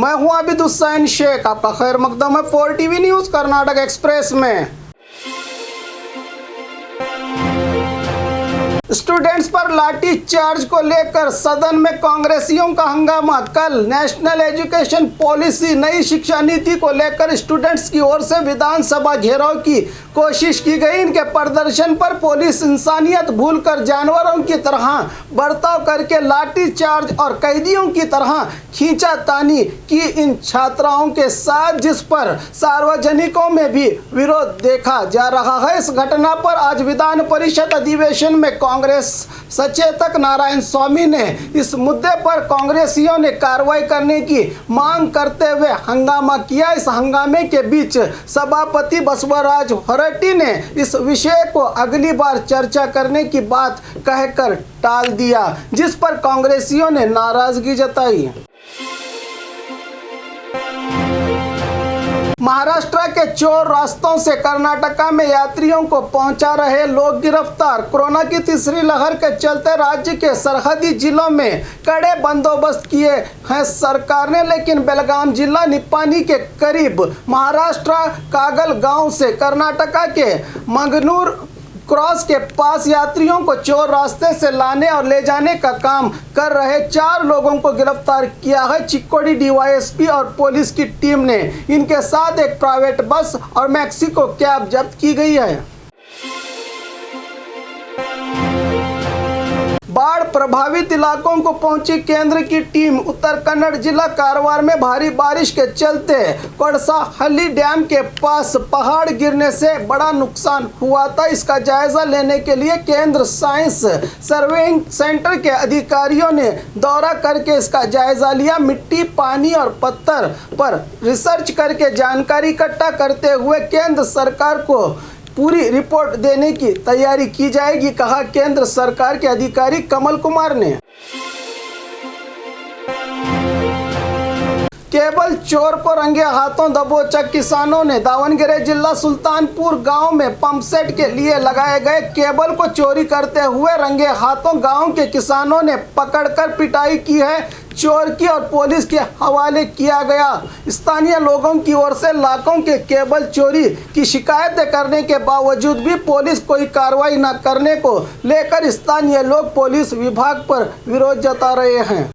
मैं हूं आबिद हुसैन शेख, आपका खैर मकदम है 4 टीवी न्यूज कर्नाटक एक्सप्रेस में। स्टूडेंट्स पर लाठी चार्ज को लेकर सदन में कांग्रेसियों का हंगामा। कल नेशनल एजुकेशन पॉलिसी नई शिक्षा नीति को लेकर स्टूडेंट्स की ओर से विधानसभा घेराव की कोशिश की गई। इनके प्रदर्शन पर पुलिस इंसानियत भूलकर जानवरों की तरह बर्ताव करके लाठी चार्ज और कैदियों की तरह खींचातानी की इन छात्राओं के साथ, जिस पर सार्वजनिकों में भी विरोध देखा जा रहा है। इस घटना पर आज विधान परिषद अधिवेशन में कांग्रेस सचेतक नारायण स्वामी ने इस मुद्दे पर कांग्रेसियों ने कार्रवाई करने की मांग करते हुए हंगामा किया। इस हंगामे के बीच सभापति बसवराज होराटी ने इस विषय को अगली बार चर्चा करने की बात कहकर टाल दिया, जिस पर कांग्रेसियों ने नाराजगी जताई। महाराष्ट्र के चोर रास्तों से कर्नाटका में यात्रियों को पहुंचा रहे लोग गिरफ्तार। कोरोना की तीसरी लहर के चलते राज्य के सरहदी जिलों में कड़े बंदोबस्त किए हैं सरकार ने, लेकिन बेलगाम जिला निपानी के करीब महाराष्ट्र कागल गांव से कर्नाटका के मंगनूर क्रॉस के पास यात्रियों को चोर रास्ते से लाने और ले जाने का काम कर रहे 4 लोगों को गिरफ्तार किया है। चिक्कोडी डीवाईएसपी और पुलिस की टीम ने इनके साथ एक प्राइवेट बस और मैक्सिको कैब जब्त की गई है। बाढ़ प्रभावित इलाकों को पहुंची केंद्र की टीम। उत्तर कन्नड़ जिला कारवार में भारी बारिश के चलते कोडसाहल्ली डैम के पास पहाड़ गिरने से बड़ा नुकसान हुआ था। इसका जायजा लेने के लिए केंद्र साइंस सर्वेइंग सेंटर के अधिकारियों ने दौरा करके इसका जायजा लिया। मिट्टी, पानी और पत्थर पर रिसर्च करके जानकारी इकट्ठा करते हुए केंद्र सरकार को पूरी रिपोर्ट देने की तैयारी की जाएगी, कहा केंद्र सरकार के अधिकारी कमल कुमार ने। केबल चोर को रंगे हाथों दबोचा किसानों ने। दावणगेरे जिला सुल्तानपुर गांव में पंप सेट के लिए लगाए गए केबल को चोरी करते हुए रंगे हाथों गांव के किसानों ने पकड़कर पिटाई की है। चोर की और पुलिस के हवाले किया गया। स्थानीय लोगों की ओर से लाखों के केबल चोरी की शिकायतें करने के बावजूद भी पुलिस कोई कार्रवाई न करने को लेकर स्थानीय लोग पुलिस विभाग पर विरोध जता रहे हैं।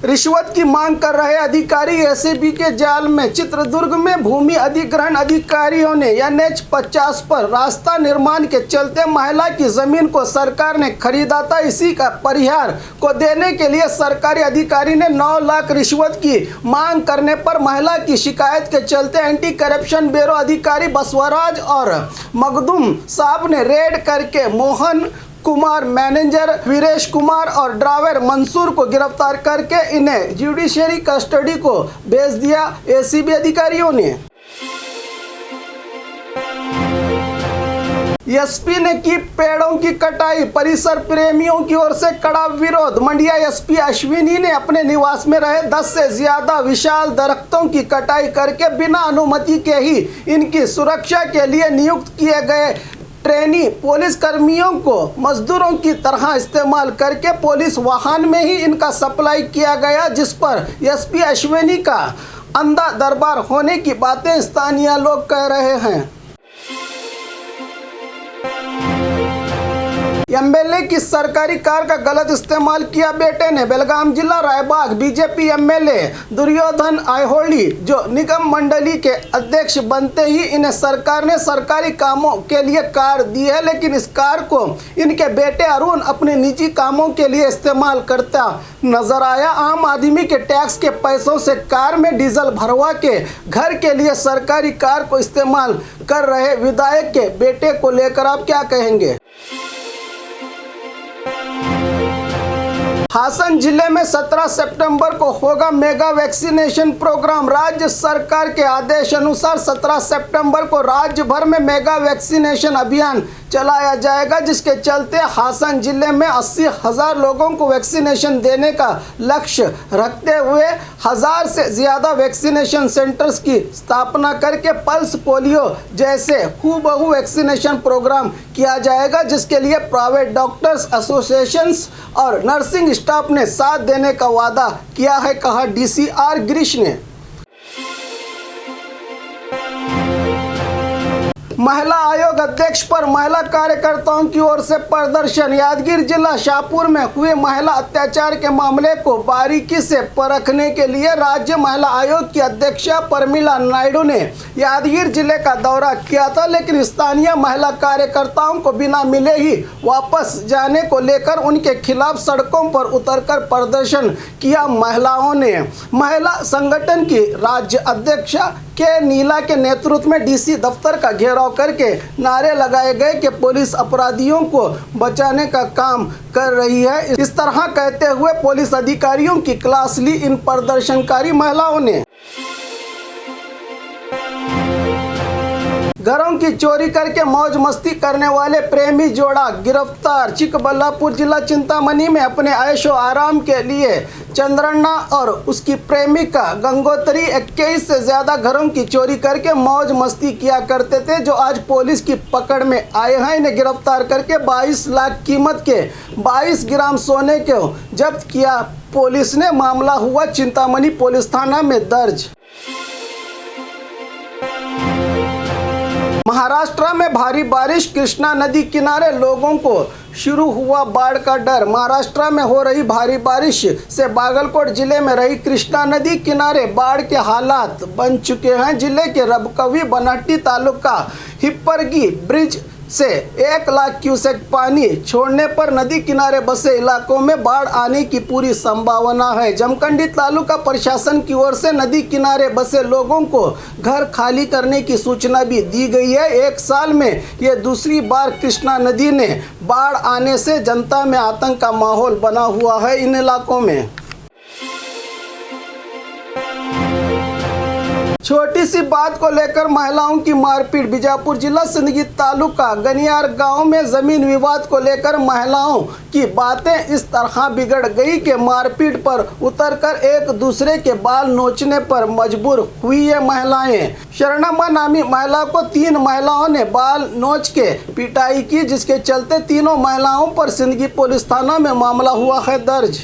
रिश्वत की मांग कर रहे अधिकारी एसीबी के जाल में। चित्रदुर्ग में भूमि अधिग्रहण अधिकारियों ने NH-50 पर रास्ता निर्माण के चलते महिला की जमीन को सरकार ने खरीदा था। इसी का परिहार को देने के लिए सरकारी अधिकारी ने 9 लाख रिश्वत की मांग करने पर महिला की शिकायत के चलते एंटी करप्शन ब्यूरो अधिकारी बसवराज और मखदूम साहब ने रेड करके मोहन कुमार, मैनेजर वीरेश कुमार और ड्राइवर मंसूर को गिरफ्तार करके इन्हें जुडिशियरी कस्टडी को भेज दिया। एसीबी अधिकारियों ने एसपी ने की पेड़ों की कटाई। परिसर प्रेमियों की ओर से कड़ा विरोध। मंडिया एसपी अश्विनी ने अपने निवास में रहे 10 से ज्यादा विशाल दरख्तों की कटाई करके बिना अनुमति के ही इनकी सुरक्षा के लिए नियुक्त किए गए ट्रेनी पुलिस कर्मियों को मजदूरों की तरह इस्तेमाल करके पुलिस वाहन में ही इनका सप्लाई किया गया, जिस पर एसपी अश्विनी का अंधा दरबार होने की बातें स्थानीय लोग कह रहे हैं। एमएलए की सरकारी कार का गलत इस्तेमाल किया बेटे ने। बेलगाम जिला रायबाग बीजेपी एमएलए दुर्योधन आइहोली जो निगम मंडली के अध्यक्ष बनते ही इन्हें सरकार ने सरकारी कामों के लिए कार दी है, लेकिन इस कार को इनके बेटे अरुण अपने निजी कामों के लिए इस्तेमाल करता नजर आया। आम आदमी के टैक्स के पैसों से कार में डीजल भरवा के घर के लिए सरकारी कार को इस्तेमाल कर रहे विधायक के बेटे को लेकर आप क्या कहेंगे? हासन जिले में 17 सितंबर को होगा मेगा वैक्सीनेशन प्रोग्राम। राज्य सरकार के आदेश अनुसार 17 सितंबर को राज्य भर में मेगा वैक्सीनेशन अभियान चलाया जाएगा, जिसके चलते हासन जिले में 80,000 लोगों को वैक्सीनेशन देने का लक्ष्य रखते हुए 1000 से ज़्यादा वैक्सीनेशन सेंटर्स की स्थापना करके पल्स पोलियो जैसे हूबहू वैक्सीनेशन प्रोग्राम किया जाएगा, जिसके लिए प्राइवेट डॉक्टर्स एसोसिएशंस और नर्सिंग स्टाफ ने साथ देने का वादा किया है, कहा DCR गिरीश ने। महिला आयोग अध्यक्ष पर महिला कार्यकर्ताओं की ओर से प्रदर्शन। यादगीर जिला शाहपुर में हुए महिला अत्याचार के मामले को बारीकी से परखने के लिए राज्य महिला आयोग की अध्यक्षा प्रमिला नायडू ने यादगीर जिले का दौरा किया था, लेकिन स्थानीय महिला कार्यकर्ताओं को बिना मिले ही वापस जाने को लेकर उनके खिलाफ सड़कों पर उतरकर प्रदर्शन किया। महिलाओं ने महिला संगठन की राज्य अध्यक्षा के नीला के नेतृत्व में DC दफ्तर का घेराव करके नारे लगाए गए कि पुलिस अपराधियों को बचाने का काम कर रही है। इस तरह कहते हुए पुलिस अधिकारियों की क्लास ली इन प्रदर्शनकारी महिलाओं ने। घरों की चोरी करके मौज मस्ती करने वाले प्रेमी जोड़ा गिरफ्तार। चिकबल्लापुर जिला चिंतामणि में अपने ऐशो आराम के लिए चंद्रन्ना और उसकी प्रेमिका गंगोत्री 21 से ज़्यादा घरों की चोरी करके मौज मस्ती किया करते थे, जो आज पुलिस की पकड़ में आए हैं। इन्हें गिरफ्तार करके 22 लाख कीमत के 22 ग्राम सोने को जब्त किया। पुलिस ने मामला हुआ चिंतामणि पुलिस थाना में दर्ज। महाराष्ट्र में भारी बारिश, कृष्णा नदी किनारे लोगों को शुरू हुआ बाढ़ का डर। महाराष्ट्र में हो रही भारी बारिश से बागलकोट जिले में रही कृष्णा नदी किनारे बाढ़ के हालात बन चुके हैं। जिले के रबकवी बनहट्टी तालुका हिप्परगी ब्रिज से 1 लाख क्यूसेक पानी छोड़ने पर नदी किनारे बसे इलाकों में बाढ़ आने की पूरी संभावना है। जमखंडी तालुका प्रशासन की ओर से नदी किनारे बसे लोगों को घर खाली करने की सूचना भी दी गई है। 1 साल में ये दूसरी बार कृष्णा नदी ने बाढ़ आने से जनता में आतंक का माहौल बना हुआ है इन इलाकों में। छोटी सी बात को लेकर महिलाओं की मारपीट। बीजापुर जिला सिंदगी तालुका गनियार गांव में जमीन विवाद को लेकर महिलाओं की बातें इस तरह बिगड़ गई कि मारपीट पर उतरकर एक दूसरे के बाल नोचने पर मजबूर हुई ये महिलाएं। शरणम्मा नामी महिला को 3 महिलाओं ने बाल नोच के पिटाई की, जिसके चलते तीनों महिलाओं पर सिंदगी पुलिस थाना में मामला हुआ है दर्ज।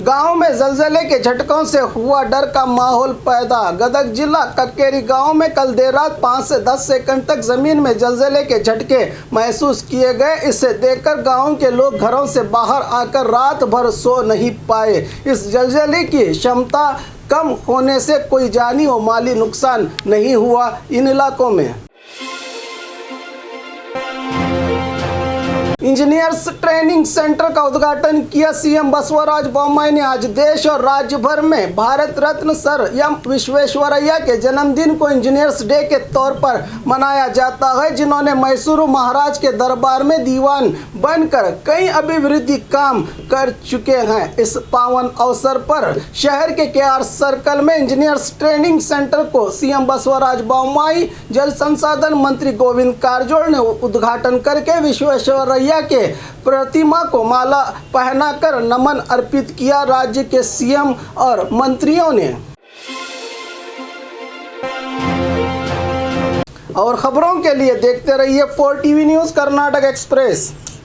गांव में जलजले के झटकों से हुआ डर का माहौल पैदा। गदग जिला कक्केरी गांव में कल देर रात 5 से 10 सेकंड तक जमीन में जलजले के झटके महसूस किए गए। इसे देखकर गांव के लोग घरों से बाहर आकर रात भर सो नहीं पाए। इस जलजले की क्षमता कम होने से कोई जानी और माली नुकसान नहीं हुआ इन इलाकों में। इंजीनियर्स ट्रेनिंग सेंटर का उद्घाटन किया सीएम बसवराज बोम्मई ने। आज देश और राज्य भर में भारत रत्न सर एम विश्वेश्वरैया के जन्मदिन को इंजीनियर्स डे के तौर पर मनाया जाता है, जिन्होंने मैसूर महाराज के दरबार में दीवान बनकर कई अभिवृद्धि काम कर चुके हैं। इस पावन अवसर पर शहर के KR सर्कल में इंजीनियर्स ट्रेनिंग सेंटर को सीएम बसवराज बोम्मई, जल संसाधन मंत्री गोविंद कारजोल ने उद्घाटन करके विश्वेश्वरैया के प्रतिमा को माला पहनाकर नमन अर्पित किया। राज्य के सीएम और मंत्रियों ने। और खबरों के लिए देखते रहिए 4TV न्यूज़ कर्नाटक एक्सप्रेस।